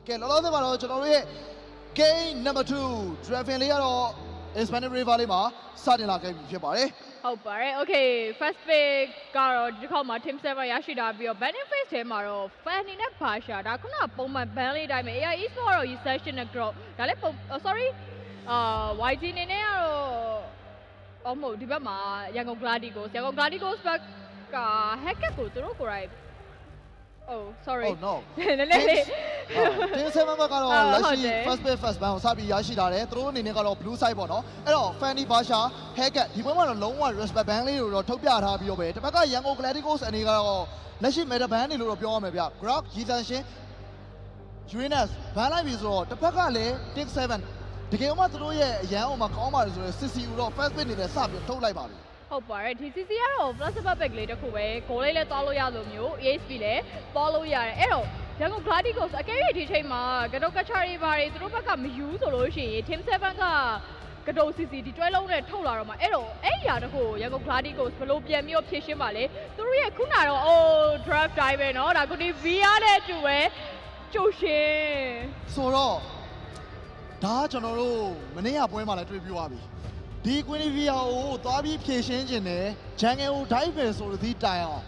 ကဲလောလောဆယ်မှာတော့ကျွန်တော်တို့ရဲ့ game number 2 Dragon လေးကတော့ Hispanic River လေးမှာစတင်လာခဲ့ပြီဖြစ်ပါတယ် ဟုတ်ပါတယ် okay first pick ကတော့ဒီခေါက်မှာ team 7 ရရှိတာပြီးတော့ banning face ထဲမှာတော့ Fanny နဲ့ Basha ဒါခုနပုံမှန် ban လေးတိုင်းပဲ AI Esports ကတော့ Recession နဲ့ Growth ဒါလည်းsorry YG အနေနဲ့ကတော့မဟုတ်ဒီဘက်မှာရန်ကုန် Gladiators ဘက်က hacker ကိုသူတို့ကိုယ်တိုင်Oh sorry Oh no နည်းနည်းလေး Team 7 ဘက်ကတော့လက်ရှိ first pick first ban ကိုစပြီးရရှိလာတယ်သူတို့အနေနဲ့ကတော့ blue side ပေါ့နော်အဲ့တော့ Fanny Basha hacker ဒီပွဲမှာတော့လုံးဝ respect ban လေးကိုတော့ထုတ်ပြထားပြီးတော့ပဲတစ်ဖက်ကရန်ကုန် Gladiators အနေကတော့လက်ရှိ meta ban တွေလို့တော့ပြောရမယ်ဗျ Grok ရည်စံရှင် Uranus ဘန်လိုက်ပြီဆိုတော့တစ်ဖက်ကလည်း Team 7တကယ်မှသူတို့ရဲ့အရန်အောင်မှာကောင်းပါတယ်ဆိုတော့ CCU တော့ first pick နေနဲ့စပြီးထုတ်လိုက်ပါပြီဟုတ်ပါတယ်ဒီ CC ကတော့ flexible back လေးတစ်ခုပဲဂိုးလေးလည်းသွားလို့ရလို့မျိုး ESP လည်းပေါ်လို့ရတယ်အဲ့တော့ရန်ကုန် Gladiators အကယ်၍ဒီချိန်မှာကတော့ကချာရီဘာတွေသူတို့ဘက်ကမယူဆိုလို့ရှိရင် Team 7 ကကတော့ CC ဒီတွဲလုံးနဲ့ထုတ်လာတော့မှာအဲ့တော့အဲ့ဒီဟာတခုကိုရန်ကုန် Gladiators ဘယ်လိုပြန်ပြီးတော့ဖြည့်ရှင်းပါလဲသူတို့ရဲ့ခုနတော့ draft တိုင်းပဲเนาะဒါကိုဒီ VR နဲ့အတူပဲကျုပ်ရှင်ဆိုတော့ဒါကျွန်တော်တို့မနေ့ကပွဲမှာလည်းတွေ့ပြသွားပြီဒီ Quinivia ကိုသွားပြီးဖြည့်ရှင်းခြင်းနဲ့ Jungle ကို dive ပဲဆိုလို့ဒီတိုင်အောင်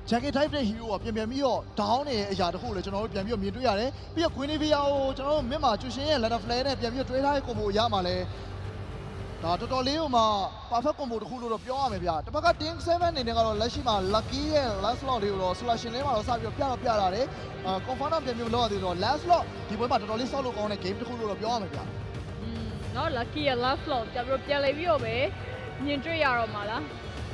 Jungle dive တဲ့ hero ကပြန်ပြီးတော့ down နေတဲ့အရာတခုကိုလည်းကျွန်တော်တို့ပြန်ပြီးတော့မြင်တွေ့ရတယ်ပြီးတော့ Quinivia ကိုကျွန်တော်တို့မြင့်မှာကျူရှင်ရဲ့ ladder flare နဲ့ပြန်ပြီးတော့တွဲထားတဲ့ combo ရမှာလဲဒါတော်တော်လေးကိုမှ perfect combo တခုလို့တော့ပြောရမယ်ဗျတစ်ဖက်က Team 7အနေနဲ့ကတော့လက်ရှိမှာ lucky ရဲ့ last slot လေးကိုတော့ selection လေးမှာတော့စပြီးတော့ပြလာတယ် confirm တော့ပြန်ပြီးမလုပ်ရသေးတော့ last slot ဒီပွဲမှာတော်တော်လေးဆောက်လို့ကောင်းတဲ့ game တခုလို့တော့ပြောရမယ်ဗျနော် lucky ရဲ့ last slot ပြန်လေပြီးတော့ပဲမြင်တွေ့ရတော့မှာလား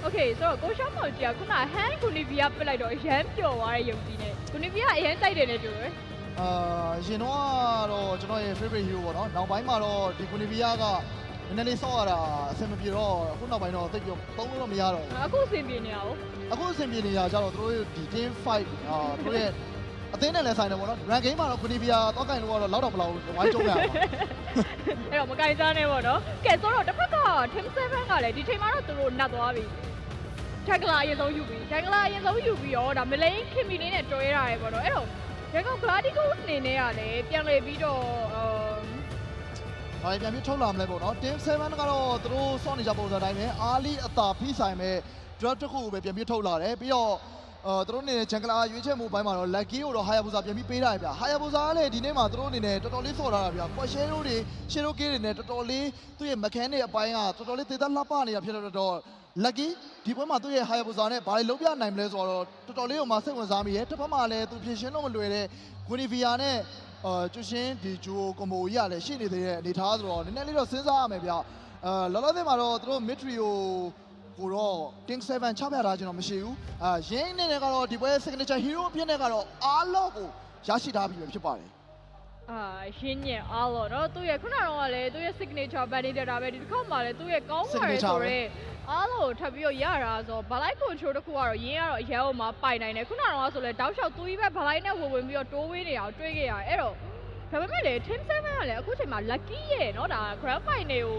okay ဆိုတော့ကိုရှောင်းမောင်ကြီးကခုန hand Kunivia ပစ်လိုက်တော့အရန်ပျော်သွားတဲ့ယုံကြည်နဲ့ Kunivia အရန်တိုက်တယ်နဲ့တူတယ်ရင်တော့ကျွန်တော်ရဲ့ favorite hero ပေါ့နော်နောက်ပိုင်းမှာတော့ဒီ Kunivia ကနည်းနည်းလေးဆော့ရတာအဆင်မပြေတော့အခုနောက်ပိုင်းတော့သိပြီးသုံးလို့မရတော့ဘူးအခုအဆင်ပြေနေရအောင်အခုအဆင်ပြေနေရကြတော့တို့ဒီ team fight တို့ရဲ့အသင်းနဲ့လည်းဆိုင်တယ်ပေါ့နော် rank game မှာတော့ Kunivia တော့ကင်လို့ကတော့လောက်တော့မလောက်ဝိုင်းကျုံးရအောင်အဲ့တော့မကင်စားနဲ့ပေါ့နော်ကဲဆိုတော့တစ်ဖက်က Team 7 ကလည်းဒီချိန်မှာတော့သူတို့နှက်သွားပြီJungler အရင်ဆုံးယူပြီးတော့ဒါမလိန်ခင်မီလေးနဲ့တွဲရတယ်ပေါ့နော်အဲ့တော့ရန်ကုန် Gladiators အနေနဲ့ကလည်းပြန်လေပြီးတော့ဘာပြန်ပြီးထုတ်လာမလဲပေါ့နော် Team 7 ကတော့သူတို့စောင့်နေကြပုံစံတိုင်းပဲအားလီအသာဖိဆိုင်မဲ့ draft တစ်ခုကိုပဲပြန်ပြီးထုတ်လာတယ်ပြီးတော့သူတို့အနေနဲ့ Jungler ရွေးချယ်မှုပိုင်းမှာတော့ lucky ကိုတော့ Hayabusa ပြန်ပြီးပေးထားတယ်ဗျ Hayabusa ကလည်းဒီနေ့မှာသူတို့အနေနဲ့တော်တော်လေးဆော့ထားတာဗျ Shero တွေ Shero K တွေနဲ့တော်တော်လေးသူ့ရဲ့ mechanic အပိုင်းကတော်တော်လေးသေသက်လှပနေတာဖြစ်တော့ lucky ဒီပွဲမှာသူ့ရဲ့ Hayabusa နဲ့ဘာတွေလုပ်ပြနိုင်မလဲဆိုတော့တော်တော်လေးကိုမှစိတ်ဝင်စားမိရဲ့တစ်ဖက်မှာလည်းသူဖြည့်ရှင်းလို့မလွယ်တဲ့ Guinevere နဲ့ကျူရှင်ဒီဂျိုကွန်ဘိုကြီးကလည်းရှိနေတဲ့အနေထားဆိုတော့နည်းနည်းလေးတော့စဉ်းစားရမယ်ဗျလောလောဆယ်မှာတော့သူတို့ Mitrio ကိုတော့ Team 7 ချပြထားခြင်းတော့မရှိဘူးရင်းအနေနဲ့ကတော့ဒီပွဲ signature hero အဖြစ်နဲ့ကတော့အားလုံးကိုရရှိထားပြီးဖြစ်ပါတယ်ရှင်းညင်အားလို့เนาะသူရဲ့ခုနကတော့လည်းသူရဲ့ signature banding တာပဲဒီတစ်ခါမှလည်းသူရဲ့ကောင်းပါတယ်ဆိုတော့အားလို့ထပ်ပြီးတော့ရတာဆိုတော့ Balai control တခုကတော့ရင်းကတော့အရင်ကမှပိုင်နိုင်တယ်ခုနကတော့ဆိုလဲတောက်လျှောက်သူကြီးပဲ Balai နဲ့ဝင်ပြီးတော့တိုးဝေးနေအောင်တွေးခဲ့ရတယ်အဲ့တော့ဒါပေမဲ့လေ Team 7 ကလည်းအခုချိန်မှာ lucky ရဲ့เนาะဒါ grand final ကိ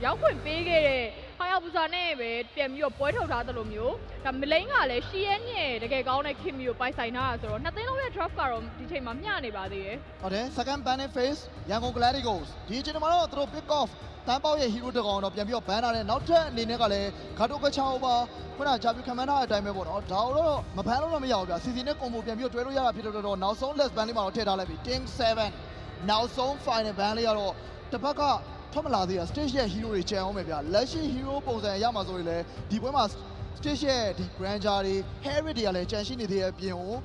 ုရောက်ခွင့်ပေးခဲ့တဲ့Hayabusa နဲ့ပဲပြန်ပြီးတော့ပွဲထုတ်ထားသလိုမျိုးဒါမလိန်ကလည်းရှီယန်ရဲ့တကယ်ကောင်းတဲ့ခင်မီကိုပိုင်ဆိုင်ထားတာဆိုတော့နှစ်သိန်းလုံးရဲ့ draft ကတော့ဒီချိန်မှာမျှနေပါသေးတယ်ဟုတ်တယ် second banning phase ရန်ကုန် Gladiators ဒီအချိန်မှာတော့သူတို့ pick off တန်းပေါက်ရဲ့ hero တကောင်တော့ပြန်ပြီးတော့ ban ထားတယ်နောက်ထပ်အနေနဲ့ကလည်းဂါတိုကချာအိုပါခုနဂျာပီခမန်ထားတဲ့အတိုင်းပဲပေါ့နော်ဒါတော့မ ban လို့တော့မရဘူးဗျ CC နဲ့ combo ပြန်ပြီးတော့တွဲလို့ရတာဖြစ်တော့နောက်ဆုံး less ban လေးမှာတော့ထည့်ထားလိုက်ပြီ Team 7နောက်ဆုံး final ban လေးကတော့တစ်ဖက်ကထွက်မလာသေးတာ stage ရဲ့ hero တွေကျန်အောင်ပဲဗျလက်ရှိ hero ပုံစံရမှာဆိုရင်လည်းဒီပွဲမှာ stage ရဲ့ဒီ granger တွေ Harry တွေကလည်းကြံရှိနေသေးတဲ့အပြင်ကို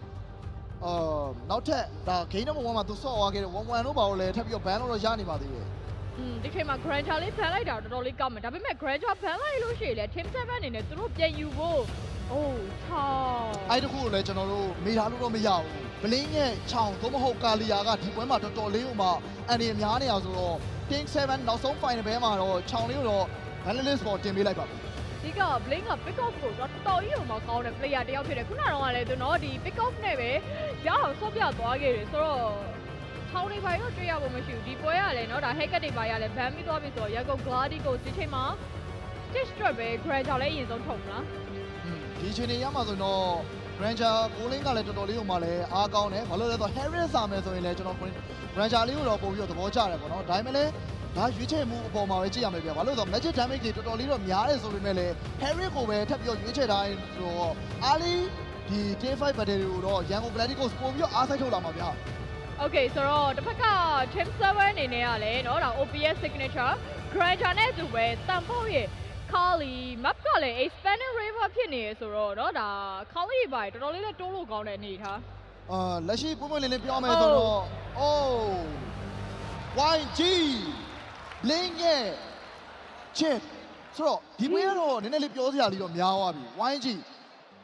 နောက်ထပ်ဒါ game number 1မှာသူဆော့သွားခဲ့တဲ့1-1တို့ပါလို့လည်းထပ်ပြီးတော့ ban လို့တော့ရနေပါသေးတယ်ဒီချိန်မှာ granger လေး ban လိုက်တာတော်တော်လေးကောင်းမယ်ဒါပေမဲ့ granger ban လိုက်လို့ရှိရင်လည်း Team 7 အနေနဲ့သူတို့ပြန်ယူဖို့အဲ့တခုကိုလည်းကျွန်တော်တို့မေးထားလို့တော့မရဘူးဘလင်းရဲ့ချောင်းသို့မဟုတ်ကာလီယာကဒီပွဲမှာတော်တော်လေးကိုမှအန်ဒီအများနေအောင်ဆိုတော့ Team 7နောက်ဆုံး final ပဲမှာတော့ချောင်းလေးကိုတော့ balance ပေါ်တင်ပေးလိုက်ပါဘူးဒီက Blink က pick off ကိုတော့တော်တော်ကြီးကိုမှကောင်းတဲ့ player တယောက်ဖြစ်တယ်ခုနကတော့လည်းသူနော်ဒီ pick off နဲ့ပဲရအောင်ဆော့ပြသွားခဲ့တယ်ဆိုတော့ထောင်းနေပါတော့တွေ့ရဖို့မရှိဘူးဒီပွဲကလည်းနော်ဒါ hacker တွေပါရလဲ ban ပြီးသွားပြီဆိုတော့ Yago Gladi ကိုဒီချိန်မှာ stage အတွက်ပဲ granger လည်းအရင်ဆုံးထုံလားဒီချိန်နေရမှာဆိုတော့ Granger ကိုလင်းကလည်းတော်တော်လေးဟိုမှာလည်းအားကောင်းတယ်ဘာလို့လဲဆိုတော့ Harris စာမယ်ဆိုရင်လည်းကျွန်တော် Granger လေးကိုတော့ပို့ပြီးတော့သဘောကျတယ်ပေါ့နော်ဒါပေမဲ့လည်းဒါရွေးချယ်မှုအပေါ်မှာပဲကြည့်ရမယ်ဗျာဘာလို့လဲဆိုတော့ Magic Damage တွေတော်တော်လေးတော့များတယ်ဆိုပေမဲ့လည်း Harris ကိုပဲထပ်ပြီးတော့ရွေးချယ်ထားရင်ဆိုတော့အားလေးဒီ Team 5 Battle တွေကိုတော့ Young Blackicos ပို့ပြီးတော့အားစိုက်ထုတ်လာမှာဗျာOkay ဆိုတော့တစ်ဖက်က Team 7အနေနဲ့ကလည်းเนาะဒါ OPS signature Granger နဲ့အတူပဲတန်ဖို့ရဲ့ Kali map ကလည်း expanding river ဖြစ်နေရဆိုတော့เนาะဒါ Kali ဘိုင်တော်တော်လေးလည်းတိုးလို့ကောင်းတဲ့အနေထားလက်ရှိပွင့်ပွင့်လင်းလင်းပြောမယ်ဆိုတော့ oh YG Link ရဲ့ chip ဆိုတော့ဒီပွဲကတော့နည်းနည်းလေးပြောစရာလေးတော့များသွားပြီ YG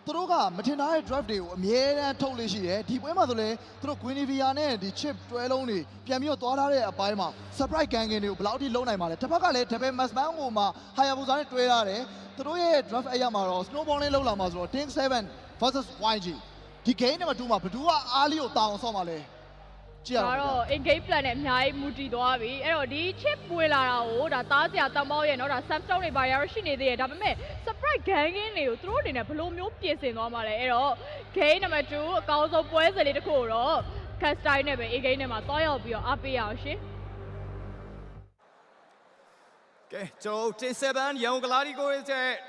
သူတို့ကမထင်ထားတဲ့ draft တွေကိုအမြဲတမ်းထုတ်လို့ရှိတယ်ဒီပွဲမှာဆိုလဲသူတို့ Guinevere နဲ့ဒီ chip တွဲလုံးတွေပြန်ပြီးတော့သွားထားတဲ့အပိုင်းမှာ surprise ကန်ကင်တွေကိုဘယ်လောက်ထိလုံးနိုင်မှာလဲတစ်ဖက်ကလည်း double masman ကိုမှ Hayabusa နဲ့တွဲထားတယ်သူတို့ရဲ့ draft အရာမှာတော့ snowballing လောက်လာမှာဆိုတော့ Team 7 versus YG ဒီ game နဲ့မှတူမှာဘယ်သူကအားလီကိုတောင်းဆော့မှာလဲကြည့်ရအောင်ဒါတော့ in game plan နဲ့အများကြီးမူတည်သွားပြီအဲ့တော့ဒီ chip ပွေလာတာကိုဒါသားစရာတမောရဲ့เนาะဒါ Samsung တွေဘာရရှိနေသေးတယ်ဒါပေမဲ့ surprise gang တွေကိုသူတို့အနေနဲ့ဘယ်လိုမျိုးပြင်ဆင်သွားမှာလဲအဲ့တော့ game number 2အကောင်းဆုံးပွဲစဉ်လေးတစ်ခုတော့ cast style နဲ့ပဲ A game နဲ့မှာတွားရောက်ပြီးတော့အားပေးရအောင်ရှင်ကဲကျွန်တော်တင်7ရန်ကုန်ကလာဒီကိုရဲ့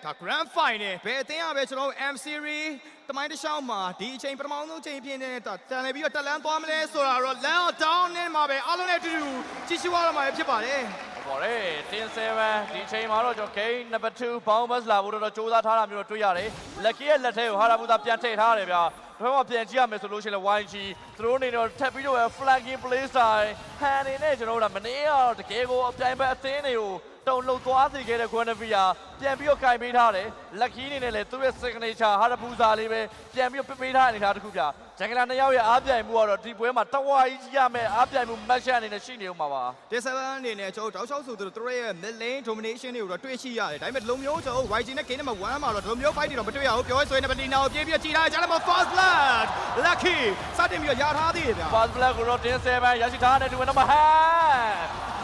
ဒါ grand final ဘယ်အသင်းရပဲကျွန်တော် M series တမိုင်းတစ်ချောင်းမှာဒီအချိန်ပထမဆုံးချိန်ဖြစ်နေတာတန်လည်ပြီးတော့တက်လန်းသွားမလဲဆိုတာတော့ land down နဲ့မှာပဲအားလုံးနဲ့အတူတူကြည့်ရှုရတော့မှာဖြစ်ပါတယ်ဟုတ်ပါတယ်တင်7ဒီချိန်မှာတော့ကျွန်တော် game number 2 bounce လာဖို့တော့စူးစမ်းထားတာမျိုးတော့တွေ့ရတယ် lucky ရဲ့လက်ထဲကိုဟာရာဘူသာပြန်ထည့်ထားတယ်ဗျာဘယ်မှာပြန်ကြည့်ရမယ်ဆိုလို့ရှိရင် YG သူတို့အနေနဲ့ထပ်ပြီးတော့ flanking play style ဟန်နေနဲ့ကျွန်တော်တို့ကမနေ့ကတော့တကယ်ကိုအပြိုင်ဘက်အသင်းတွေကိုတုံလှုပ်သွားစေခဲ့တဲ့ Guinevere ပြန်ပြီးတော့ကင်ပေးထားတယ် lucky အနေနဲ့လည်းသူ့ရဲ့ signature ဟာရာဘူသာလေးပဲပြန်ပြီးတော့ပေးထားတဲ့အနေထားတစ်ခုဗျာဂျန်ဂလာ2ယောက်ရဲ့အားပြိုင်မှုကတော့ဒီပွဲမှာတဝါကြီးရမယ်အားပြိုင်မှု match အနေနဲ့ရှိနေဦးမှာပါတင်7အနေနဲ့ကျွန်တော်တောက်လျှောက်ဆိုသူတို့ရဲ့ mid lane domination တွေကိုတော့တွေ့ရှိရတယ်ဒါပေမဲ့ဒီလိုမျိုးကျွန်တော် YG နဲ့ game number 1မှာတော့ဒီလိုမျိုး fight တွေတော့မတွေ့ရဘူးပြောဆိုရင်ပတီနာကိုပြေးပြီးကြည်ထားကြတယ်မှာ fast blood lucky စတင်ပြီးရထားသေးတယ်ဗျာ fast blood ကိုတော့တင်7ရရှိထားတဲ့ဒီဝင်တော့မဟန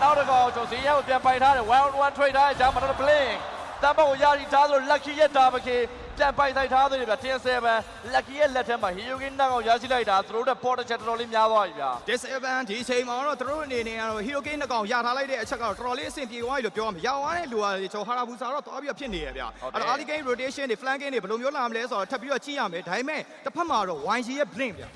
်နောက်တော့ကျွန်တော်ဈေးရောက်ပြန်ပိုင်ထားတယ် 1-1 trade ထားတဲ့ဂျာမန်တော့ blink တမ်ဘောကိုရရှိထားလို့ lucky ရဲ့တာမခေပြန်ပိုင်ဆိုင်ထားသေးတယ်ဗျာတင်7 lucky ရဲ့လက်ထဲမှာ Hyuga နောက်အောင်ရရှိလိုက်တာသူတို့တဲ့ port ချက်တော်တော်လေးများသွားပြီဗျာတင်7ဒီချိန်မှာတော့သူတို့အနေနဲ့ကတော့ Hyuga နှစ်ကောင်ရထားလိုက်တဲ့အချက်ကတော့တော်တော်လေးအဆင်ပြေသွားပြီလို့ပြောရမှာရသွားတဲ့လူကကျွန်တော်ဟာရာဘူစာတော့တော်ပြီးဖြစ်နေရဗျာအဲ့တော့ early game rotation တွေ flanking တွေဘယ်လိုမျိုးလာမလဲဆိုတော့ထပ်ပြီးတော့ကြည့်ရမယ်ဒါပေမဲ့တစ်ဖက်မှာတော့ YG ရဲ့ blink ဗျာ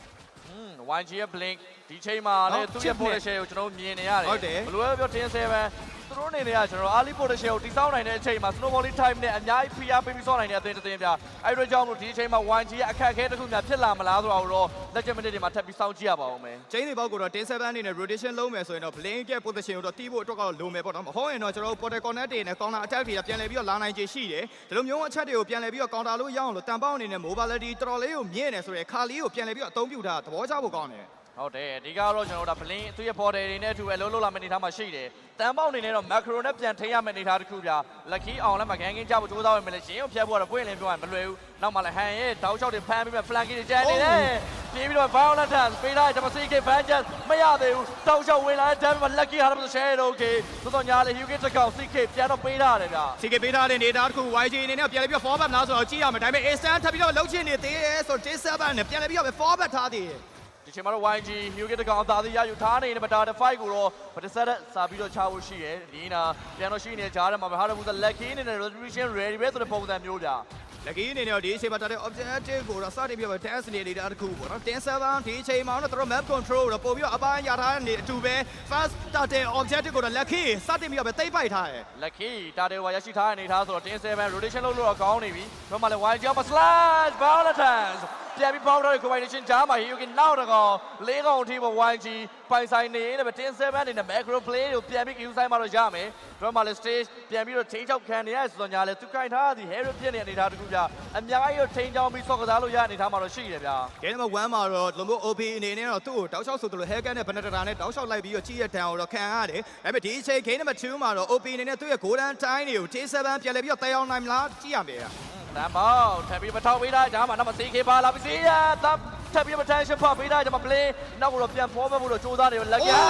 YG ရဲ့ blink ဒီချိန်မှာလည်းသူ့ရဲ့ potential ကိုကျွန်တော်မြင်နေရတယ်ဘယ်လိုပဲပြောတင်7သူတို့အနေနဲ့ကကျွန်တော် early potential ကိုတိစောင်းနိုင်တဲ့အချိန်မှာ snowballing time နဲ့အများကြီးဖိအားပေးပြီးစောင့်နိုင်တဲ့အသင်းတစ်သင်းပြအဲ့တို့ကြောင့်မို့ဒီအချိန်မှာ YG ရဲ့အခက်အခဲတစ်ခုများဖြစ်လာမလားဆိုတာကိုတော့လက်ကျမိနစ်တွေမှာထပ်ပြီးစောင့်ကြည့်ရပါဦးမယ်ချိန်တွေပေါက်ကိုတော့တင်7အနေနဲ့ rotation လုံးမယ်ဆိုရင်တော့ blink ရဲ့ position ကိုတော့တီးဖို့အတွက်ကတော့လိုမယ်ပေါ့နော်မဟုတ်ရင်တော့ကျွန်တော်တို့ portal connect တွေနဲ့ counter attack တွေကပြန်လည်ပြီးတော့လာနိုင်ခြေရှိတယ်ဒီလိုမျိုးအချက်တွေကိုပြန်လည်ပြီးတော့ counter လို့ရအောင်လို့တန်ပေါက်အနေနဲ့ mobility တော်တော်လေးကိုမြင့်နေဆိုရယ်ခါလေးကိုပြန်လည်ပြီးတော့အသုံးပြုထားသဘောကျဖို့ကောင်းတယ်ဟုတ်တယ်အဓိကတော့ကျွန်တော်တို့ဒါ blink သူ့ရဲ့ border တွေနဲ့အတူအလုံးလုံးလာမယ့်အနေထားမှာရှိတယ်တန်ပေါက်အနေနဲ့တော့ macro နဲ့ပြန်ထိန်းရမယ့်အနေထားတစ်ခုပြ lucky အောင်လည်းမကန်ကင်းကြဖို့ကြိုးစားရမယ်လေရှင်ကိုဖျက်ဖို့ကတော့ပွင့်လင်းပြောရင်မလွယ်ဘူးနောက်မှလည်းဟန်ရဲ့တောက်ချောက်တွေဖမ်းပြီးမှ flanking တွေကျန်နေတယ်ပြေးပြီးတော့ violent dance ပေးလိုက်တယ်မစီကေ vengeance မရသေးဘူးတောက်ချောက်ဝင်လာတဲ့ damage မှာ lucky ဟာတော့ share တော့ okay သို့တော့ညာလေ Hyuga တစ်ကောင် CK ပြန်တော့ပေးထားတယ်ဗျာ CK ပေးထားတဲ့နေတာတစ်ခု YG အနေနဲ့ပြန်လည်ပြီး forward လားဆိုတော့ကြည့်ရမယ်ဒါပေမဲ့ instant ထပ်ပြီးတော့လှုပ်ချင်နေသေးတယ်ဆိုတော့ J7 နဲ့ပြန်လည်ပြီးတော့ forward ထားသေးတယ်ဒီချိန်မှာတော့ YG Hyuga တကောင်အသာသေးရယူထားနေတယ်ဗတာ5ကိုတော့ဗတဆက်စာပြီးတော့ချဖို့ရှိရယ်ဒီနာပြန်တော့ရှိနေကြားထဲမှာပဲဟာရဘူး lucky အနေနဲ့ resolution ready ပဲဆိုတဲ့ပုံစံမျိုးဗျာ lucky အနေနဲ့ဒီအချိန်မှာတဲ့ objective ကိုတော့စတင်ပြီးတော့ dance နေတာတစ်ခုပေါ့နော်တင်7ဒီအချိန်မှာတော့ map control တော့ပို့ပြီးတော့အပိုင်းရထားနေအတူပဲ first starting objective ကိုတော့ lucky စတင်ပြီးတော့သိမ့်ပိုက်ထားတယ် lucky တာတယ်ဝါရရှိထားတဲ့အနေထားဆိုတော့တင်7 rotation လုပ်လို့တော့ကောင်းနေပြီဘက်မှာလည်း YG မှာ slash violence ပြန်ပြီး powder combination ကြားမှာ Hyuga နောက်တော့၄កောင်အထိပေါ် YG ပိုင်ဆိုင်နေတယ်ဗျတင်7အနေနဲ့ macro play ကိုပြန်ပြီး use ဆိုင်မှာတော့ရမယ်ဘက်မှာလည်း stage ပြန်ပြီးတော့ချိန်ချောက်ခံနေရဆိုတော့ညာလဲသူကင်ထားသည် hero ဖြစ်နေတဲ့အနေထားတခုပြအများကြီးတော့ချိန်ချောင်းပြီးဆော့ကစားလို့ရအနေထားမှာတော့ရှိတယ်ဗျ game number 1မှာတော့လုံးဝ OP အနေနဲ့တော့သူ့ကိုတောက်လျှောက်ဆိုသလို hacker နဲ့ penetrator နဲ့တောက်လျှောက်လိုက်ပြီးတော့ကြီးရတဲ့ down ကိုတော့ခံရတယ်ဒါပေမဲ့ဒီအချိန် game number 2မှာတော့ OP အနေနဲ့သူ့ရဲ့ golden time တွေကို J7 ပြန်လည်ပြီးတော့တည်အောင်နိုင်မလားကြည့်ရမယ်တမ်ပေါထပ်ပြီးမထောက်ပေးတာဂျာမှာနောက်မှ CK ပါလာပြီစီရတပ်ထပ်ပြီး potential ဖတ်ပေးတာဂျာမှာ play နောက်ကတော့ပြန်ဖောဖို့တော့စူးစမ်းနေတယ်လက်ကာ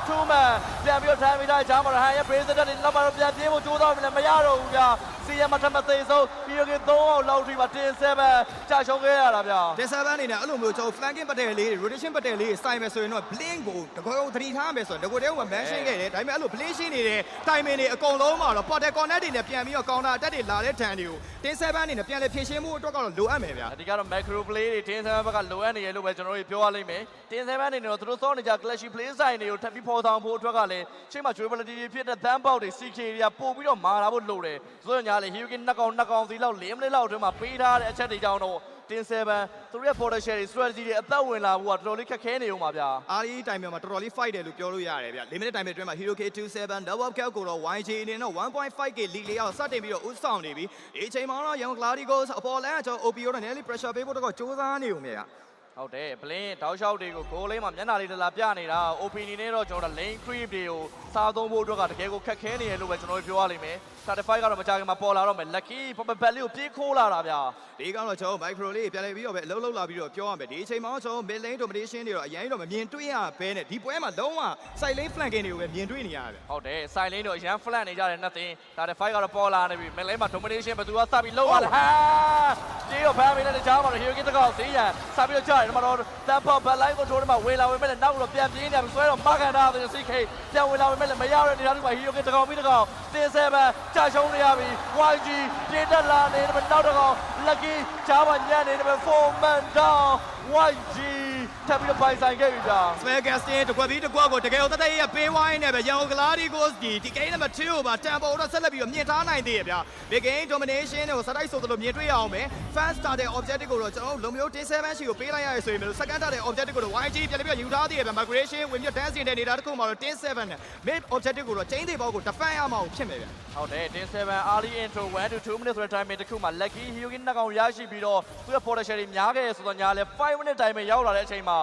2 man ပြန်ပြီးထိုင်ပေးတာဂျာမှာဟန်ရဲ့ president တွေနောက်မှတော့ပြန်ပြေးဖို့စူးစမ်းမယ်မရတော့ဘူးဗျာ စီရမထမသေးဆုံးပြီးတော့3အောင်လောက်ထိမှာတင်7ကြာရှုံးခဲ့ရတာဗျာ တင်7အနေနဲ့အဲ့လိုမျိုးကျွန်တော် flanking ပတ်တယ်လေး rotation ပတ်တယ်လေးစိုင်းမယ်ဆိုရင်တော့ blink ကိုတကောသတိထားမယ်ဆိုရင်တကောတည်းက mention ခဲ့တယ်ဒါပေမဲ့အဲ့လို blink ရှင်းနေတဲ့ timing တွေအကုန်လုံးမှာတော့ portal connect တွေနဲ့ပြန်ပြီးတော့ counter attack တွေလာတဲ့ turn တွေကိုတင်7အနေနဲ့ပြန်လေဖြည့်ရှင်းမှုအတွက်ကတော့လိုအပ်မယ်ဗျာ ဒီကတော့ macro play တွေတင်7ဘက်ကလိုအပ်နေရလို့ပဲကျွန်တော်တို့ပြောရလိမ့်မယ်တင်7အနေနဲ့တော့သူတို့စောနေကြ clash play ဆိုင်တွေကိုထပ်ပြီးပေါ်ဆောင်ဖို့အတွက်ကလည်းချိန်မှာ durability ဖြစ်တဲ့ thumb bout တွေ CK တွေကပို့ပြီးတော့မာလာဖို့လိုတယ်ဆိုတော့ညာလေ Hyukin နှစ်ကောင်စီလောက်4မိနစ်လောက်အတွင်းမှာပေးထားတဲ့အချက်တွေကြောင့်တော့တင်7သူတို့ရဲ့ border share strategy တွေအသက်ဝင်လာဖို့ကတော်တော်လေးခက်ခဲနေဦးမှာဗျာ အားဒီတိုင်မှာတော်တော်လေး fight တယ်လို့ပြောလို့ရတယ်ဗျ4မိနစ်တိုင်အတွင်းမှာ Hero K27 double kill ကိုတော့ YG အနေနဲ့ 1.5k lead လေးအောင်စတင်ပြီးတော့ဥဆောင်နေပြီဒီအချိန်မှာတော့ Young Gladiators အပေါ်လမ်းကျွန်တော် OPO တော့ nearly pressure ပေးဖို့တော့စူးစမ်းနေဦးမြဲဗျာ ဟုတ်တယ်ဘလင်းတောက်လျှောက်တွေကိုဂိုးလေးမှာမျက်နှာလေးတလာပြနေတာ OPN နဲ့တော့ကျွန်တော်တို့ lane creep တွေကိုစားသုံးဖို့အတွက်ကတကယ်ကိုခက်ခဲနေရလို့ပဲကျွန်တော်တို့ပြောရလိမ့်မယ် 35ကတော့မကြခင်မှာပေါ်လာတော့မယ် lucky ပပလေးကိုပြေးခိုးလာတာဗျာ ဒီကတော့ကျွန်တော် micro လေးပြန်လည်ပြီးတော့ပဲအလုံးလုံးလာပြီးတော့ပြောရမယ်ဒီအချိန်မှာကျွန်တော် mid lane domination တွေတော့အရင်တော့မမြင်တွေ့ရဘဲနဲ့ဒီပွဲမှာလုံးဝ side lane flanking တွေကိုပဲမြင်တွေ့နေရတယ် ဟုတ်တယ် side lane တော့အရန် flat နေကြတယ် nothing 35ကတော့ပေါ်လာနေပြီ mid lane မှာ domination ဘယ်သူကစပြီးလုံးသွားလဲဟာဒီတော့ဖမ်းမိတဲ့ကြားမှာတော့ Hyukin တကောက်စီးရန်စပြီးတော့ကြားတယ်ဒီမှာတော့ tempo back line ကိုထိုးတယ်မှာဝင်လာဝင်မဲ့နောက်တော့ပြန်ပြေးနေပြီဆွဲတော့မကန်တာဆို CK ပြန်ဝင်လာဝင်မဲ့မရတဲ့နေရာတွေမှာ Hyukin တကောက်ပြီးတကောက်တင်7ကြာရှုံးနေရပြီ YG ပြေးတက်လာနေတယ်နောက်တကောက် lucky ကြားမှာညံ့နေတယ်4 man down YG ထပ်ပြီးတော့ပိုင်ဆိုင်ခဲ့ပြီဗျာ Spare Gaston တကွက်ပြီးတကွက်ကိုတကယ်တော့တသက်ရပေးဝိုင်းနေပဲ Young Gladiators ဒီ game number 2ကိုပါ tempo တော့ဆက်လက်ပြီးတော့မြင့်ထားနိုင်သေးရဗျာ big game domination ကိုစတိုက်ဆိုသလိုမြင်တွေ့ရအောင်မယ် fast started objective ကိုတော့ကျွန်တော်လုံမျိုးတင်7ရှိကိုပေးလိုက်ရရဆိုရင်မျိုး second started objective ကိုတော့ YG ပြန်ပြီးတော့ယူထားသေးရဗျာ migration ဝင်ပြီး dance တဲ့နေတာတစ်ခုမှာတော့တင်7နဲ့ mid objective ကိုတော့ chain တွေဘောကို defend ရမှာဖြစ်မယ်ဗျာ ဟုတ်တယ်တင်7 early intro 1 to 2 minutes ဆိုတဲ့ time တစ်ခုမှာ lucky Hyukin နှစ်ကောင်ရရှိပြီးတော့သူ့ရဲ့ potential တွေများခဲ့ရဆိုတော့ညာလဲ5 minute time ရောက်လာတဲ့အချိန်မှာ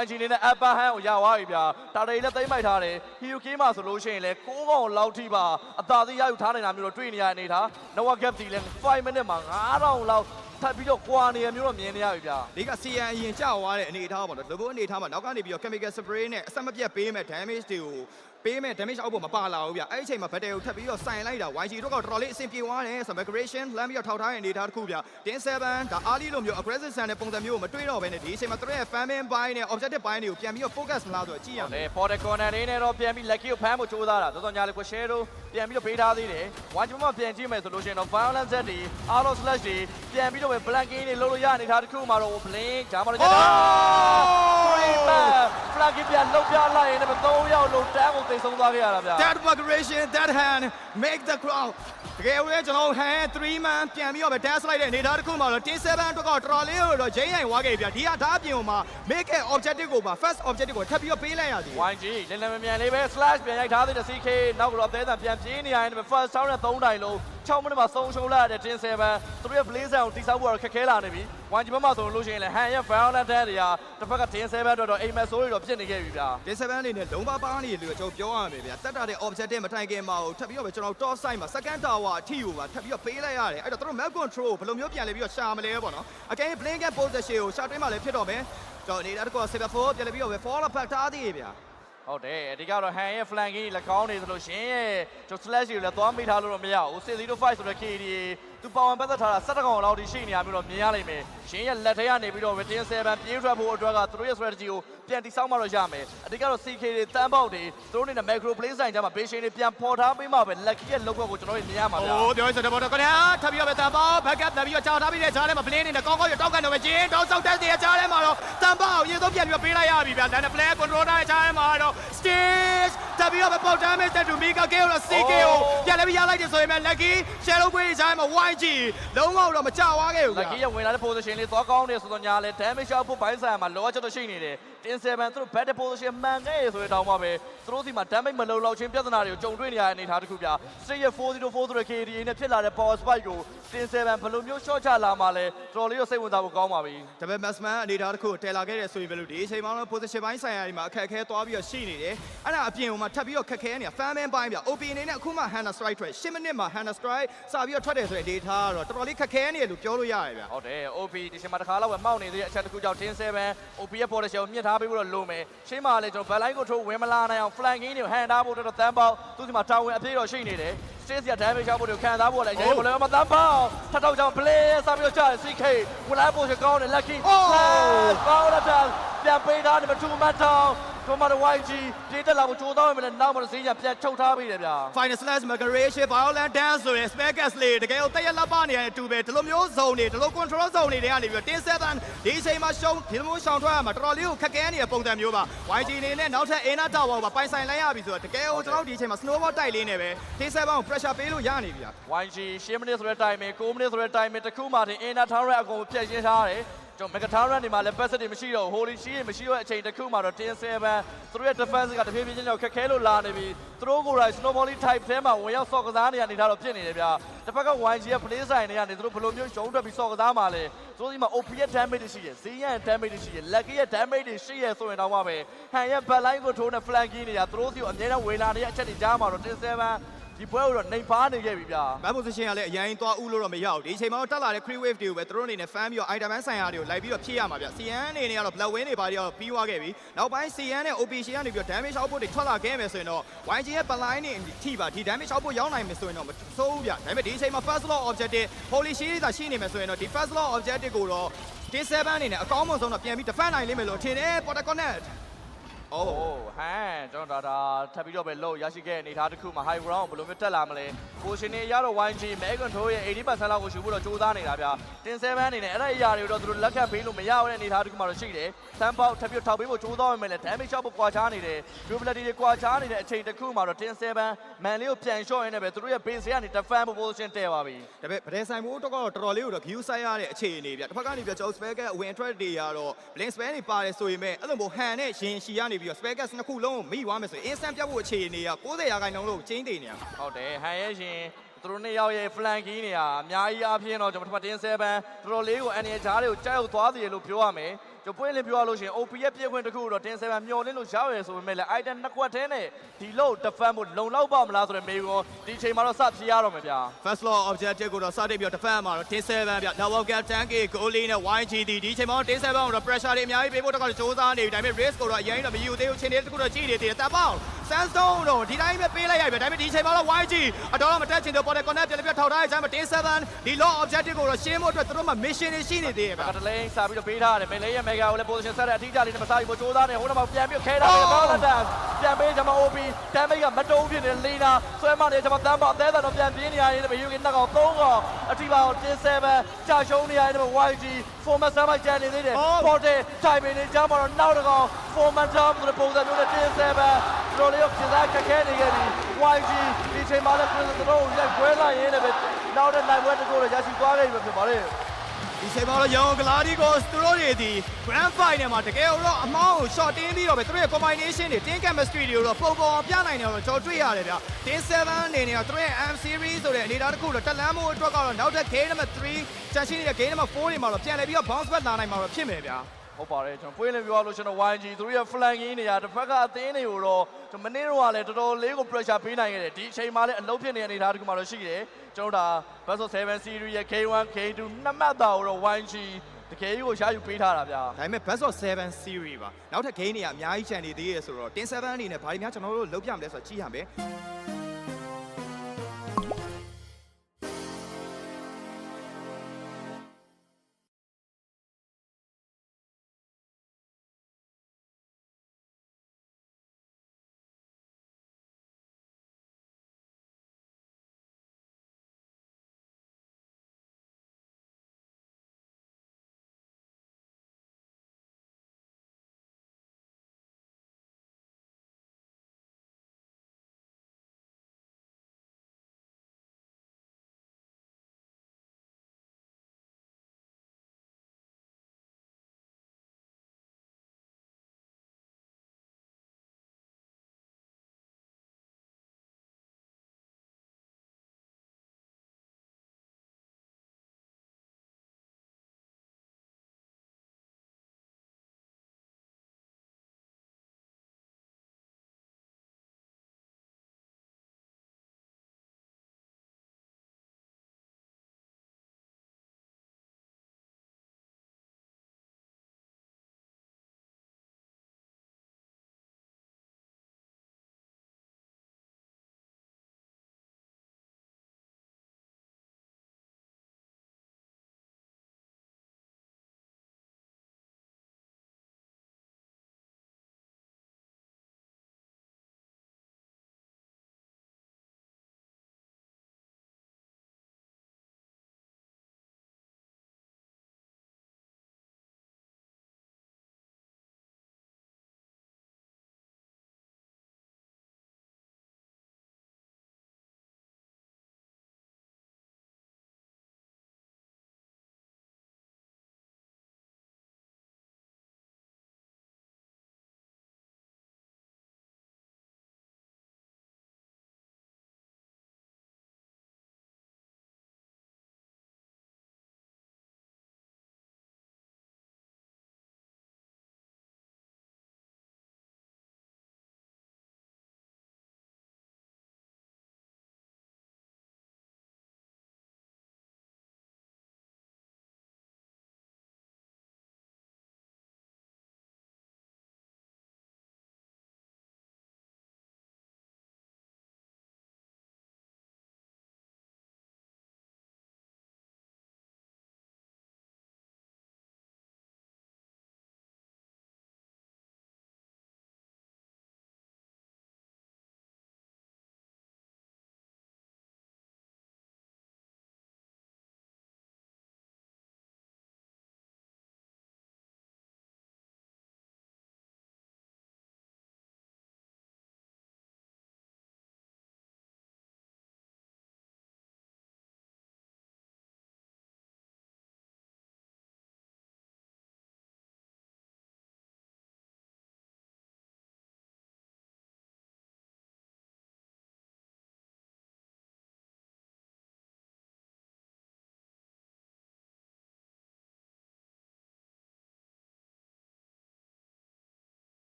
YG နေနဲ့ upper hand ကိုရသွားပြီဗျာတာတွေလည်းသိမ့်ပိုက်ထားတယ် Hyukin မှာဆိုလို့ရှိရင်လဲ6ကောင်လောက်ထိပါအသာသေးရယူထားနိုင်တာမျိုးတော့တွေ့နေရတဲ့အနေထား Noah Gap ဒီလဲ5 minute မှာ9000လောက်ထပ်ပြီးတော့ကွာနေရမျိုးတော့မြင်နေရပြီဗျာ ဒီက CN အရင်ကြောက်သွားတဲ့အနေအထားပေါ့နော် logo အနေအထားမှာနောက်ကနေပြီးတော့ chemical spray နဲ့အဆက်မပြတ်ပေးမဲ့ damage တွေကိုပေးမဲ့ damage အောက်ပေါ်မပါလာဘူးဗျအဲ့ဒီအချိန်မှာ battery ကိုထပ်ပြီးတော့စိုင်လိုက်တာ YG တို့ကတော်တော်လေးအဆင်ပြေသွားတယ်ဆိုတော့ migration လမ်းပြီးတော့ထောက်ထားတဲ့အနေအထားတစ်ခုဗျတင်7ဒါ early လိုမျိုး aggressive ဆန်တဲ့ပုံစံမျိုးကိုမတွေ့တော့ဘဲနဲ့ဒီအချိန်မှာသူတို့ရဲ့ farming ဘိုင်းနဲ့ objective ဘိုင်းတွေကိုပြန်ပြီးတော့ focus မလားဆိုတော့ကြည့်ရမယ် ပေါ်တဲ့ corner လေးနဲ့တော့ပြန်ပြီး lucky ကိုဖမ်းဖို့ကြိုးစားတာတော်တော်ညာလေးကို share တို့ပြန်ပြီးတော့ပေးထားသေးတယ် YG မှာပြန်ကြည့်မယ်ဆိုလို့ရှိရင်တော့ violence set တွေ auto slash တွေပြန်ပြီးတော့ပဲ blanking တွေလုပ်လို့ရအနေထားတစ်ခုမှာတော့ blink ဂျာမလို့ကြတာ flanking ပြန်လုံးပြလိုက်ရင်တော့3ယောက်လုံးတန်းကိုသိဆုံးသွားခဲ့ရတာဗျာ that migration that hand make the crowd တကယ်လို့ကျွန်တော် hand 3 man ပြန်ပြီးတော့ပဲ dash လိုက်တဲ့အနေအထားတစ်ခုမှာတော့တင်7အတွက်တော့တော်တော်လေးကိုတော့ဂျိမ်းရိုင်ဝါခဲ့ပြီဗျဒီကဒါအပြင်မှာ make an objective ကိုပါ first objective ကိုထပ်ပြီးတော့ပေးလိုက်ရသည် YG လင်းလင်းမြန်လေးပဲ slash ပြန်ရိုက်ထားသေးတဲ့ CK နောက်တော့အသေးအံပြန်ပြေးနေရတယ် first round နဲ့3တိုင်လုံး6မိနစ်မှာဆုံးရှုံးလိုက်တဲ့တင်7သူတို့ရဲ့ blazer ကိုတိစောက်ဖို့တော့ခက်ခဲလာနေပြီ YG ဘက်မှာဆိုလို့ရှိရင်လည်း hand ရဲ့ violent တွေကတစ်ဖက်ကတင်7အတွက်တော့အိမ်မက်ဆိုးတွေတော့ဖြစ်နေခဲ့ပြီဗျာ တင်7အနေနဲ့လုံးပါနေလို့ကျွန်တော်ပြောရမယ်ဗျတက်တာတဲ့ objective မထိုင်ခင်မှာထပ်ပြီးတော့ပဲကျွန်တော် top side မှာ second tower အထိကိုပါထပ်ပြီးတော့ပေးလိုက်ရတယ်အဲ့တော့သူတို့ map control ကိုဘယ်လိုမျိုးပြန်လဲပြီးတော့ရှာမလဲပေါ့နော်အကဲ blink and position ကိုရှာတွင်းမှာလည်းဖြစ်တော့မယ်ကျွန်တော်နေတာတကော saber 4ပြန်လဲပြီးတော့ပဲ fall back ထားသေးဗျာ ဟုတ်တယ်အဓိကတော့ hand ရဲ့ flanking လည်းကောင်းနေသလိုရှင်ရဲ့ကျွန်တော် slash ကိုလည်းသွားမိထားလို့တော့မရဘူး605ဆိုတဲ့ KD သူပါဝင်ပတ်သက်ထားတာ17ကောင်လောက်ထိရှိနေရမျိုးတော့မြင်ရလိမ့်မယ်ရှင်ရဲ့လက်ထဲကနေပြီးတော့ retain 7ပြေးထွက်ဖို့အတွက်ကသူတို့ရဲ့ strategy ကိုပြန်တိစောက်မှတော့ရမယ်အဓိကတော့ CK တွေတန်းပေါက်တွေသူတို့အနေနဲ့ macro play ဆိုင်ကြမှာ base တွေပြန်ပေါ်ထားပေးမှပဲ lucky ရဲ့လောက်ကိုကျွန်တော်တို့မြင်ရမှာဗျာ โอ้ပြောရစတဲ့ဘောတော့ခင်ဗျာထပ်ပြီးတော့ပဲတန်ပေါ backup တက်ပြီးတော့ကြောက်ထားပြီးတဲ့ဂျားထဲမှာ plane နေနဲ့ကောင်းကောင်းရတောက်ကန်တော့ပဲဂျင်းတောက်ဆောက်တက်တဲ့ဂျားထဲမှာတော့တန်ပေါရေဆုံးပြန်ပြီးတော့ပေးလိုက်ရပြီဗျာဒါနဲ့ plane control တဲ့ဂျားထဲမှာတော့ stage တက်ပြီးတော့ပဲပေါက် damage တက်တူ Mika K တော့ CK ကိုပြန်လည်းပြီးရလိုက်တယ်ဆိုရင်ပဲ lucky shadow ခွေးဂျားထဲမှာ YG လုံးဝတော့မကြွားခဲ့ဘူးဗျာ lucky ရဲ့ဝင်လာတဲ့ position လေးသွားကောင်းတယ်ဆိုတော့ညာလဲ damage ရှောက်ဖို့ဘိုင်းဆိုင်မှာလောချက်တော့ရှိနေတယ်တင်7သူတို့ better position မှန်ခဲ့ရဆိုတဲ့တောင်းမှပဲသူတို့စီမှာ damage မလုံလောက်ချင်းပြဿနာတွေကိုကြုံတွေ့နေရတဲ့အနေအထားတစ်ခုပြ straight ရဲ့404ဆိုတဲ့ KDA နဲ့ဖြစ်လာတဲ့ power spike ကိုတင်7ဘယ်လိုမျိုး short ချလာမှလဲတော်တော်လေးတော့စိတ်ဝင်စားဖို့ကောင်းပါပြီ ဒါပေမဲ့ Maxman အနေထားတစ်ခုတယ်လာခဲ့တဲ့ဆိုရင်ပဲလို့ဒီအချိန်မှာတော့ position ဘိုင်းဆိုင်ရာဒီမှာအခက်အခဲသွားပြီးတော့ရှိနေတယ်အဲ့ဒါအပြင်မှာထပ်ပြီးတော့ခက်ခဲနေတာ fan man ဘိုင်းဗျ OP အနေနဲ့အခုမှ Hunter Strike ထွက်10မိနစ်မှာ Hunter Strike စပြီးတော့ထွက်တယ်ဆိုတဲ့ data ကတော့တော်တော်လေးခက်ခဲနေတယ်လို့ပြောလို့ရတယ်ဗျ ဟုတ်တယ် OP ဒီချိန်မှာတစ်ခါလောက်ပဲမောက်နေသေးတဲ့အချက်တစ်ခုကြောင့်တင်7 OP ရဲ့ potential ကိုမြင့်ထားပေးဖို့တော့လိုမယ်ရှင်းမှာလေကျွန်တော် back line control ဝင်မလာနိုင်အောင် flanking တွေကို hand ထားဖို့တော့တန်းပေါက်သူစီမှာတာဝန်အပြည့်တော့ရှိနေတယ် ရှေ့စီက damage ရှောက်ဖို့တွေခံစားဖို့လည်းအရင်ကလည်းမတမ်းပါထထောက်ကြောင့် play စားပြီးတော့ကြာ CK ဝင်လာဖို့ကောင်းတယ် lucky ကောင်းလာတာပြန်ပေးထားတယ်မထူမတ်ထောင်တို့မှာ YG တေးတက်လာဖို့ကြိုးစားရမယ်နောက်မှာစင်းရပြန်ချုပ်ထားပြီးတယ်ဗျာ Final slash migration violent dance ဆိုရင် Spackers လေးတကယ်ကိုတက်ရလက်ပါနေရတဲ့အတူပဲဒီလိုမျိုး zone တွေဒီလို control zone တွေကနေပြီးတော့တင်း7ဒီအချိန်မှာရှုံးဒီလိုမျိုးရှောင်ထွက်ရမှာတော်တော်လေးကိုခက်ခဲနေတဲ့ပုံစံမျိုးပါ YG အနေနဲ့နောက်ထပ် Aina Tower ပါပိုင်ဆိုင်လိုက်ရပြီဆိုတော့တကယ်ကိုကျွန်တော်ဒီအချိန်မှာ snowball တိုက်လေးနေပဲတင်း7ကို pressure ပေးလို့ရနေပြီ YG 10 minutes ဆိုတဲ့ time 9 minutes ဆိုတဲ့ time တခုမှတင် Aina Tower အကုန်ဖြတ်ရှင်းထားတယ်ကျွန်တော် Megatron တွေမှာလည်း pass တွေမရှိတော့ Holy Shield မရှိတော့အချိန်တစ်ခုမှတော့တင်း7သူတို့ရဲ့ defense ကတဖြည်းဖြည်းချင်းတော့ခက်ခဲလို့လာနေပြီသူတို့ကိုယ်တိုင် snowball type ထဲမှာဝင်ရောက်ဆော့ကစားနေရနေတာတော့ဖြစ်နေတယ်ဗျာတစ်ဖက်က YG ရဲ့ play sign တွေကနေသူတို့ဘယ်လိုမျိုးရှုံးထွက်ပြီးဆော့ကစားမှာလဲသူတို့ဒီမှာ OP ရဲ့ damage တွေရှိတယ် Z ရဲ့ damage တွေရှိတယ် Lucky ရဲ့ damage တွေရှိရဆိုရင်တော့မှပဲဟန်ရဲ့ back line ကိုထိုးနေ flanking နေတာသူတို့စီကိုအမြဲတမ်းဝေလာနေတဲ့အချက်တွေကြားမှာတော့တင်း7ဒီပွဲကိုတော့နှိမ်ဖားနေခဲ့ပြီဗျာ back position ကလည်းအရင်သွားဦးလို့တော့မရဘူးဒီအချိန်မှာတော့တက်လာတဲ့ crew wave တွေကိုပဲသူတို့အနေနဲ့ fan ပြီးတော့ item man ဆိုင်ရာတွေကိုလိုက်ပြီးတော့ဖြည့်ရမှာဗျ CN အနေနဲ့ကတော့ blood win တွေပါပြီးတော့ပြီးသွားခဲ့ပြီနောက်ပိုင်း CN နဲ့ OP ရှင်ကနေပြီးတော့ damage output တွေထွက်လာခဲ့မယ်ဆိုရင်တော့ YG ရဲ့ backline တွေထိပါဒီ damage output ရောက်နိုင်မယ်ဆိုရင်တော့မဆိုးဘူးဗျဒါပေမဲ့ဒီအချိန်မှာ first law objective holy shield သာရှိနေမယ်ဆိုရင်တော့ဒီ first law objective ကိုတော့ T7 အနေနဲ့အကောင်းဆုံးတော့ပြန်ပြီး defend နိုင်လိမ့်မယ်လို့ထင်တယ် Porta Connect ဟန်ကျွန်တော်ဒါထပ်ပြီးတော့ပဲလို့ရရှိခဲ့အနေထားတစ်ခုမှာ high ground ဘယ်လိုမျိုးတက်လာမလဲ position တွေရတော့ YG Megan တို့ရဲ့ 80% လောက်ကိုယူဖို့တော့စူးစမ်းနေတာဗျာတင်7အနေနဲ့အဲ့ဒါအရာတွေကိုတော့သူတို့လက်ခံပေးလို့မရတဲ့အနေထားတစ်ခုမှတော့ရှိတယ်ဆမ်ပေါက်ထပ်ပြီးထောက်ပေးဖို့စူးစမ်းရမယ်လေ damage shot ကိုကွာချားနေတယ် durability တွေကွာချားနေတဲ့အချိန်တစ်ခုမှာတော့တင်7 man လေးကိုပြန် short ရင်းနဲ့ပဲသူတို့ရဲ့ base ကနေ defend position တည်ပါပြီဒါပေမဲ့ဗဒဲဆိုင်မိုးတော့တော်တော်လေးကိုတော့ view side ရတဲ့အခြေအနေဗျတစ်ဖက်ကနေပြီးကျွန်တော် spec က win threat တွေရတော့ blink spell တွေပါတယ်ဆိုရင်မဲ့အဲ့လိုမျိုးဟန်နဲ့ရင်ရှည်ရနေပြီးတော့ spec နှစ်ခုလုံးကိုမိသွားမယ်ဆိုရင် instant ပြတ်ဖို့အခြေအနေက90%လို့ကျင်းတည်နေရဟုတ်တယ်ဟန်ရဲ့ရှင်သူတို့နှစ်ယောက်ရဲ့ flanking တွေဟာအများကြီးအပြင်းတော့ကျွန်တော်တင်7တော်တော်လေးကိုအန်ရကြားတွေကိုကြောက်သွားသေးတယ်လို့ပြောရမယ်ကျွန်ပွင့်လင်းပြောရလို့ရှင် OP ရဲ့ပြည့်ခွင့်တစ်ခုတော့တင်7မျောလင်းလို့ရောက်ရယ်ဆိုပေမဲ့လည်း item နှစ်ခွက်ထဲနဲ့ဒီလို့ defend ဖို့လုံလောက်ပါမလားဆိုတဲ့မေးခွန်းဒီချိန်မှာတော့စဖြေရတော့မယ်ဗျာ first law objective ကိုတော့စတင်ပြီးတော့ defend မှာတော့တင်7ဗျ double cap tank goalie နဲ့ YG ဒီချိန်မှာတင်7ကိုတော့ pressure တွေအများကြီးပေးဖို့တော့စ조사နေပြီဒါပေမဲ့ risk ကိုတော့အရင်တော့မယူသေးဘူးချင်းလေးတစ်ခုတော့ကြည့်နေသေးတယ်တပ်ပေါင်း Sandstone တော့ဒီတိုင်းပဲပေးလိုက်ရပြီဒါပေမဲ့ဒီချိန်မှာတော့ YG အတော်မတက်ချင်တော့ Porta Connect ပြန်လည်းပြထောက်ထားတဲ့ချိန်မှာတင်7ဒီ law objective ကိုတော့ရှင်းဖို့အတွက်သူတို့မှာ mission တွေရှိနေသေးတယ်ဗျ ကတလိန်စာပြီးတော့ပေးထားတယ်မေလေးရဲ့ mega ကိုလည်း position ဆက်တဲ့အထီးကျလေးနဲ့မစားဘူးကြိုးစားနေဟိုတော့ပြန်ပြီးခဲထားတယ်ဘောလုံးတန်ပြန်ပေးကျွန်မ OP damage ကမတုံးဖြစ်နေလီနာဆွဲမနေကျွန်မတန်းပေါ့အသေးသားတော့ပြန်ပြင်းနေရတယ်မယူခင်နှစ်ကောင်3ကောင်အထီးပါကိုတင်7ကြာရှုံးနေရတယ် YG format ဆမ်းမကျန်နေသေးတယ် portal timing နေကြမှာတော့နောက်တစ်ကောင် format ဆိုတဲ့ပုံစံမျိုးနဲ့တင်7တို့လေးကိုပြင်စားခက်ခဲနေခဲ့ပြီ YG ဒီချိန်မှာလည်းပြင်စတို့ရိုက်ခွဲလာရင်းနဲ့ပဲနောက်တဲ့နိုင်ပွဲတစ်ခုတော့ရရှိသွားခဲ့ပြီဖြစ်ပါလေဒီချိန်မှာတော့ရောင်ဂလာဒီကိုသူတို့တွေဒီ grand final မှာတကယ်တော့အမောင်းကို short တင်းပြီးတော့ပဲသူတို့ရဲ့ combination တွေ team chemistry တွေတော့ပုံပေါ်ပြနိုင်တယ်တော့ကျွန်တော်တွေ့ရတယ်ဗျ။ team 7အနေနဲ့တော့သူတို့ရဲ့ M series ဆိုတဲ့အနေအထားတစ်ခုတော့တက်လန်းမှုအတွက်ကတော့နောက်ထပ် game number 3ကျန်ရှိနေတဲ့ game number 4တွေမှာတော့ပြန်လည်ပြီးတော့ bounce back လာနိုင်မှာတော့ဖြစ်မယ်ဗျာ။ဟုတ်ပါတယ်ကျွန်တော်ပွင့်လင်းပြောလို့ကျွန်တော် YG သူတို့ရဲ့ flanking တွေကတစ်ဖက်ကအသင်းတွေကိုတော့မနေ့တော့လည်းတော်တော်လေးကို pressure ပေးနိုင်ခဲ့တယ်ဒီအချိန်မှာလည်းအလုံးဖြစ်နေတဲ့အနေအထားတစ်ခုမှတော့ရှိတယ်ကျွန်တော်ဒါ Battle 7 series ရဲ့ K1 K2 နှစ်မှတ်တာကိုတော့ YG တကယ်ကြီးကိုရှာယူပေးထားတာဗျာဒါပေမဲ့ Battle 7 series ပါနောက်ထပ် game တွေကအများကြီးချန်နေသေးရဆိုတော့တင်7အနေနဲ့ဘာတွေများကျွန်တော်တို့လုပ်ပြမလဲဆိုတော့ကြည့်ရမယ်